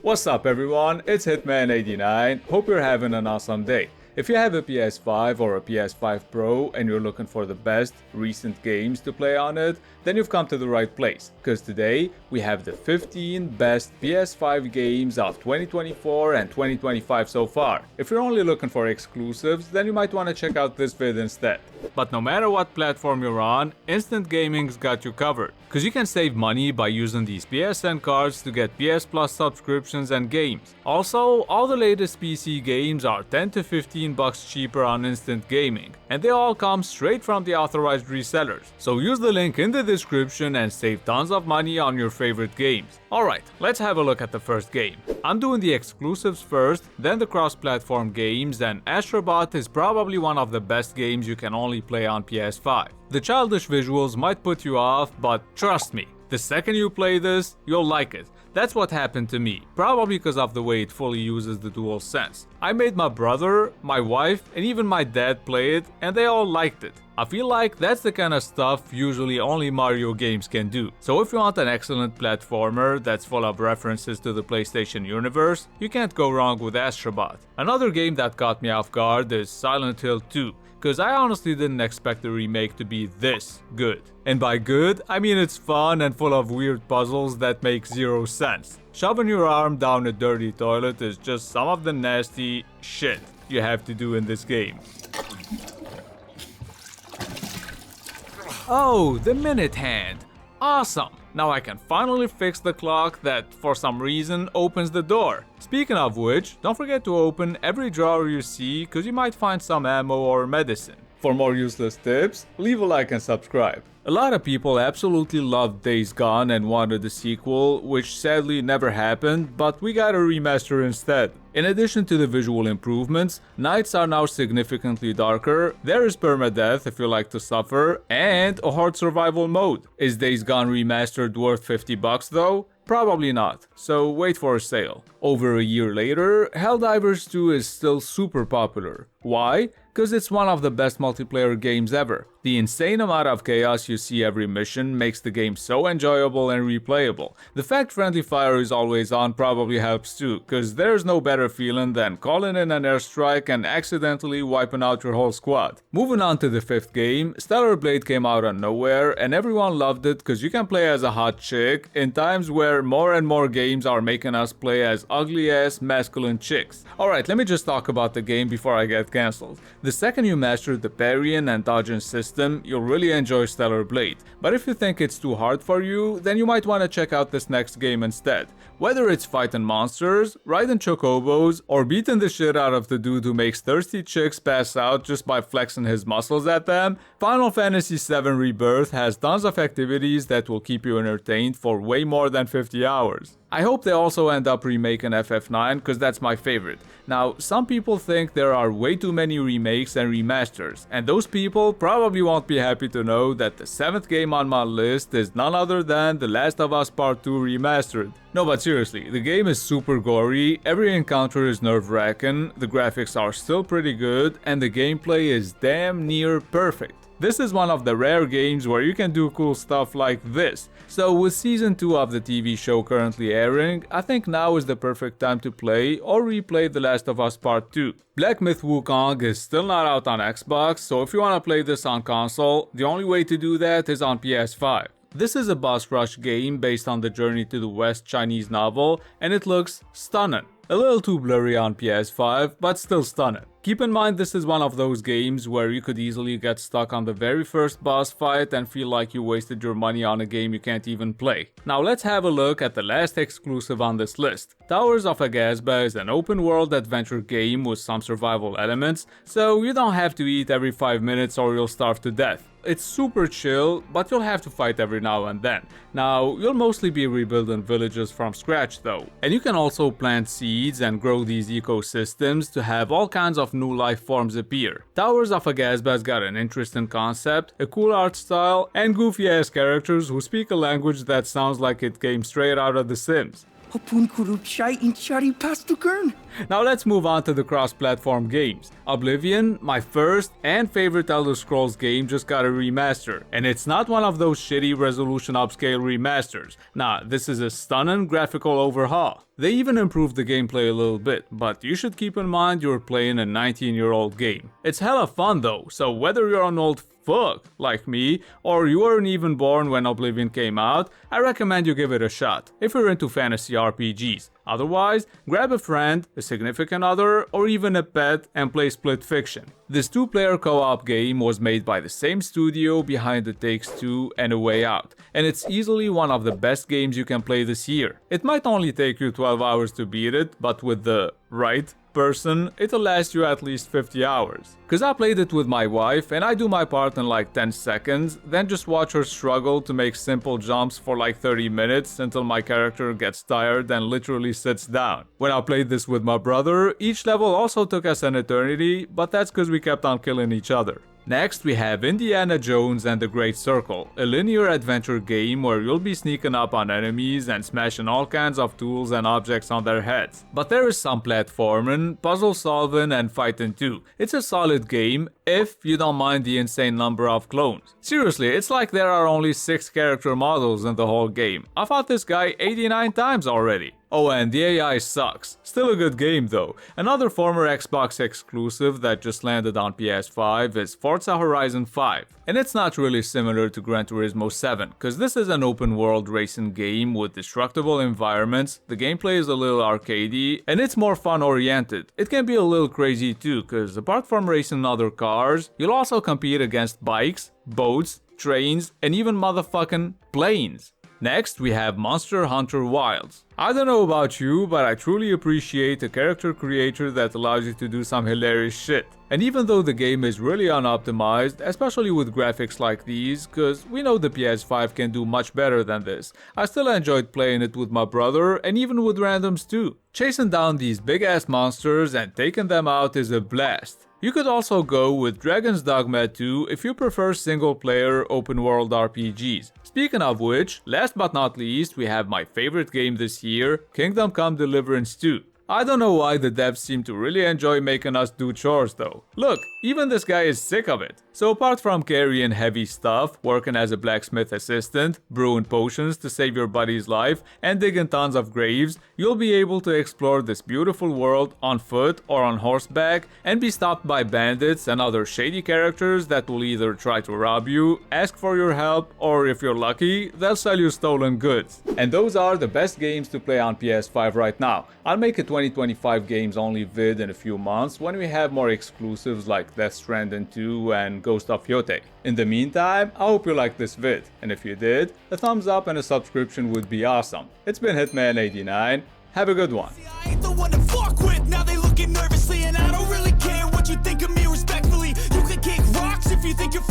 What's up everyone, it's Hitman89, hope you're having an awesome day. If you have a PS5 or a PS5 Pro and you're looking for the best recent games to play on it, then you've come to the right place, because today we have the 15 best PS5 games of 2024 and 2025 so far. If you're only looking for exclusives, then you might want to check out this vid instead. But no matter what platform you're on, Instant Gaming's got you covered, because you can save money by using these PSN cards to get PS Plus subscriptions and games. Also, all the latest PC games are 10 to 15 bucks cheaper on Instant Gaming, and they all come straight from the authorized resellers. So use the link in the description and save tons of money on your favorite games. Alright, let's have a look at the first game. I'm doing the exclusives first, then the cross-platform games, and Astro Bot is probably one of the best games you can only play on PS5. The childish visuals might put you off, but trust me, the second you play this, you'll like it. That's what happened to me, probably because of the way it fully uses the DualSense. I made my brother, my wife, and even my dad play it, and they all liked it. I feel like that's the kind of stuff usually only Mario games can do. So if you want an excellent platformer that's full of references to the PlayStation universe, you can't go wrong with Astro Bot. Another game that caught me off guard is Silent Hill 2. Because I honestly didn't expect the remake to be this good. And by good, I mean it's fun and full of weird puzzles that make zero sense. Shoving your arm down a dirty toilet is just some of the nasty shit you have to do in this game. Oh, the minute hand. Awesome! Now I can finally fix the clock that, for some reason, opens the door. Speaking of which, don't forget to open every drawer you see, cause you might find some ammo or medicine. For more useless tips, leave a like and subscribe. A lot of people absolutely loved Days Gone and wanted a sequel, which sadly never happened, but we got a remaster instead. In addition to the visual improvements, nights are now significantly darker, there is permadeath if you like to suffer, and a hard survival mode. Is Days Gone Remastered worth 50 bucks though? Probably not, so wait for a sale. Over a year later, Helldivers 2 is still super popular. Why? Because it's one of the best multiplayer games ever. The insane amount of chaos you see every mission makes the game so enjoyable and replayable. The fact friendly fire is always on probably helps too, cause there's no better feeling than calling in an airstrike and accidentally wiping out your whole squad. Moving on to the fifth game, Stellar Blade came out of nowhere and everyone loved it cause you can play as a hot chick in times where more and more games are making us play as ugly ass masculine chicks. Alright, let me just talk about the game before I get cancelled. The second you master the parrying and dodging system, you'll really enjoy Stellar Blade. But if you think it's too hard for you, then you might want to check out this next game instead. Whether it's fighting monsters, riding chocobos, or beating the shit out of the dude who makes thirsty chicks pass out just by flexing his muscles at them, Final Fantasy VII Rebirth has tons of activities that will keep you entertained for way more than 50 hours. I hope they also end up remaking FF9 cause that's my favorite. Now, some people think there are way too many remakes and remasters, and those people probably won't be happy to know that the 7th game on my list is none other than The Last of Us Part 2 Remastered. No, but seriously, the game is super gory, every encounter is nerve-wracking, the graphics are still pretty good, and the gameplay is damn near perfect. This is one of the rare games where you can do cool stuff like this. So with season 2 of the TV show currently airing, I think now is the perfect time to play or replay The Last of Us Part 2. Black Myth Wukong is still not out on Xbox, so if you want to play this on console, the only way to do that is on PS5. This is a boss rush game based on the Journey to the West Chinese novel, and it looks stunning. A little too blurry on PS5, but still stunning. Keep in mind this is one of those games where you could easily get stuck on the very first boss fight and feel like you wasted your money on a game you can't even play. Now let's have a look at the last exclusive on this list. Towers of Aghasba is an open world adventure game with some survival elements, so you don't have to eat every 5 minutes or you'll starve to death. It's super chill, but you'll have to fight every now and then. Now, you'll mostly be rebuilding villages from scratch though. And you can also plant seeds and grow these ecosystems to have all kinds of new life forms appear. Towers of Aghasba's got an interesting concept, a cool art style, and goofy ass characters who speak a language that sounds like it came straight out of The Sims. Now let's move on to the cross-platform games. Oblivion, my first and favorite Elder Scrolls game, just got a remaster, and it's not one of those shitty resolution upscale remasters. Nah, this is a stunning graphical overhaul. They even improved the gameplay a little bit, but you should keep in mind you're playing a 19-year-old game. It's hella fun though, so whether you're an old fuck like me, or you weren't even born when Oblivion came out, I recommend you give it a shot, if you're into fantasy RPGs. Otherwise, grab a friend, a significant other, or even a pet and play Split Fiction. This two-player co-op game was made by the same studio behind It Takes Two and A Way Out, and it's easily one of the best games you can play this year. It might only take you 12 hours to beat it, but with the right person, it'll last you at least 50 hours. Cause I played it with my wife and I do my part in like 10 seconds, then just watch her struggle to make simple jumps for like 30 minutes until my character gets tired and literally sits down. When I played this with my brother, each level also took us an eternity, but that's cause we kept on killing each other. Next, we have Indiana Jones and the Great Circle, a linear adventure game where you'll be sneaking up on enemies and smashing all kinds of tools and objects on their heads. But there is some platforming, puzzle solving, and fighting too. It's a solid game if you don't mind the insane number of clones. Seriously, it's like there are only 6 character models in the whole game. I fought this guy 89 times already. Oh, and the AI sucks. Still a good game though. Another former Xbox exclusive that just landed on PS5 is Forza Horizon 5. And it's not really similar to Gran Turismo 7, cause this is an open world racing game with destructible environments, the gameplay is a little arcadey, and it's more fun oriented. It can be a little crazy too, cause apart from racing other cars, you'll also compete against bikes, boats, trains, and even motherfucking planes. Next, we have Monster Hunter Wilds. I don't know about you, but I truly appreciate a character creator that allows you to do some hilarious shit. And even though the game is really unoptimized, especially with graphics like these, cause we know the PS5 can do much better than this, I still enjoyed playing it with my brother and even with randoms too. Chasing down these big ass monsters and taking them out is a blast. You could also go with Dragon's Dogma 2 if you prefer single-player open-world RPGs. Speaking of which, last but not least, we have my favorite game this year, Kingdom Come Deliverance 2. I don't know why the devs seem to really enjoy making us do chores though. Look, even this guy is sick of it. So apart from carrying heavy stuff, working as a blacksmith assistant, brewing potions to save your buddy's life, and digging tons of graves, you'll be able to explore this beautiful world on foot or on horseback and be stopped by bandits and other shady characters that will either try to rob you, ask for your help, or if you're lucky, they'll sell you stolen goods. And those are the best games to play on PS5 right now. I'll make a 2025 games only vid in a few months when we have more exclusives like Death Stranding 2 and Ghost of Yotei. In the meantime, I hope you liked this vid, and if you did, a thumbs up and a subscription would be awesome. It's been Hitman89, have a good one. See, I ain't the one to fuck with, now they looking nervously, and I don't really care what you think of me respectfully. You can kick rocks if you think you're